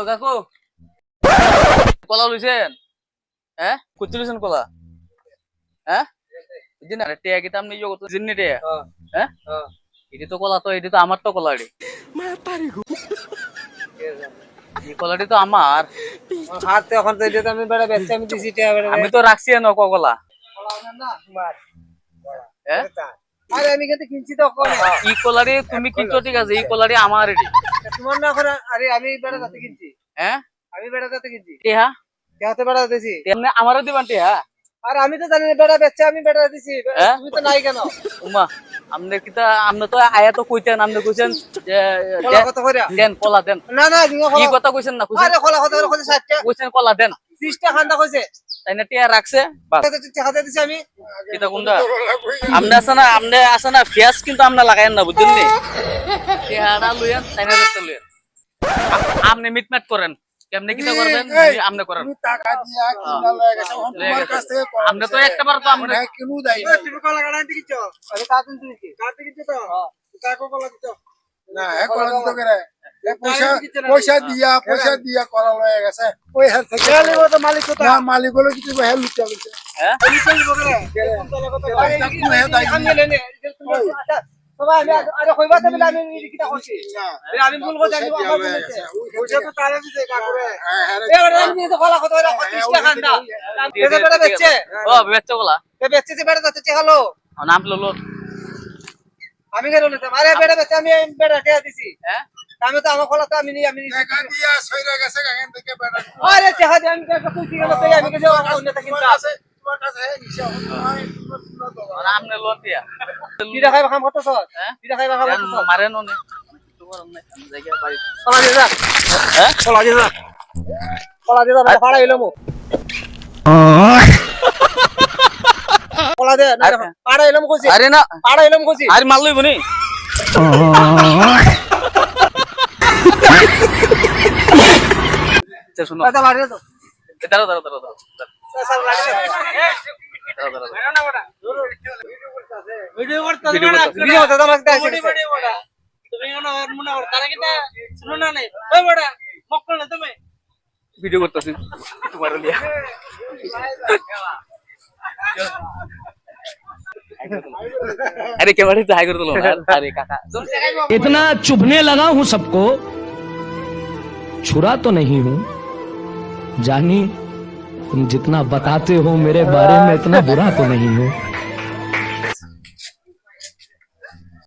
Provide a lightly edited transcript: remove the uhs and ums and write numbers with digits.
কাকু কলা লইছেন হ্যাঁ কত লইছেন কলা হ্যাঁ দিন আরে টিয়া কি তামনি যোগ তো জিন্নি টিয়া হ্যাঁ এটি তো কলা তো এটি তো আমার তো কলা রে এই কলাটি তো আমার হাতে এখন তো এটা আমি বেড়া বেচতে আমি দিছি টিয়া বেড়া আমি তো রাখছি না কলা হ্যাঁ আরে আমি কিন্তু কিনছি তো কোন এই কলাটি তুমি কিনছো ঠিক আছে এই কলাটি আমার রে তোমার না এখন আরে আমি বেড়া যাতে কিনছি হ্যাঁ আমি বেড়া যাতে কিনছি টিয়া কেতে বেড়া দিছি তেমনি আমারও দিবান টিয়া আর আমি তো জানি না বেড়া বেচতে আমি বেড়া দিছি হ্যাঁ? তুমি তো নাই কেন উমা আমনে কিতা আমনে তো আয়া তো কইতেন আমনে কইছেন যে কলা কত কইরা দেন কলা দেন না না কি কথা কইছেন না কইছেন আরে কলা কত করে কত 60 টাকা কইছেন কলা দেন 30 টাকা খান্দা কইছে তাই না টিয়া রাখছে বাস টাকা দিয়ে দিছি আমি কিতা কোনটা আমনে আছে না পেঁয়াজ কিন্তু আমনে লাগায়েন না বুঝছেন নি টিয়াটা লইয়েন তাই না দেখতে লইয়েন আমনে মিটমাট করেন কেমনে কিতা করবেন আমনে করেন তুমি টাকা দিয়া কিনা লয়ে গেছো তোমার কাছ থেকে আমনে তো একটা বার তো আমনে কিনু দাই তুমি কলা কাটা দিছো আরে কাটুন দিছি কাটতে দিছো তো কাকো কলা দিছো না এক কলা দিতে করে পয়সা দিয়া করা লয়ে গেছে ওই হেল থেকে গেলে তো মালিক তো না মালিক হলো কিছু হেল লুটা লইছে হ্যাঁ পুলিশ বলে আমি লেনে সবাই আমি আরে কইবা তো বলে আমি কিটা করছি আমি ভুল করছি আমি আমার বলেছে ওইটা তো তারা দিছে কাকুরে এবারে আমি তো কলা কত করে 30 টাকা খান্দা এটা বেটা বেচছে ও বেচছো কলা বেচছে যে বেটা যাচ্ছে হলো নাম ললো আমি কেন নিতাম আরে বেটা বেচছে আমি বেটা টাকা দিছি হ্যাঁ আমি তো আমার কলা তো আমি টাকা দিয়া সইরা গেছে গান থেকে বেটা আরে টাকা দিয়ে আমি টাকা কইছি গেল তাই আমি কে যাও অন্য তা কিনতা তোমার কাছে নিশা আমনে লোন দিয়া কিরা খাইবা খাম কত সর হ্যাঁ কিরা খাইবা খাম কত সর মারেন নে তোমার নাই জায়গা বাড়ি কলা দিয়ে যা হ্যাঁ কলা দিয়ে যা কলা দিয়ে যা ভাড়া হইলো মু কলা দে না পাড়া হইলো মু কইছি আরে না পাড়া হইলো মু কইছি আরে মাল লইব নি শুনো কথা বাড়ি তো দাঁড়াও দাঁড়াও দাঁড়াও দাঁড়াও সব লাগি ভিডিও করতে ভিডিও করতে আমাকে দেখাইছে ভিডিও করতেছি তোমার লিয়া अरे कैमरे से हाई कर दो अरे काका इतना चुभने लगा हूं सबको छुरा तो नहीं हूं जानी तुम जितना बताते हो मेरे बारे में इतना बुरा तो नहीं हूं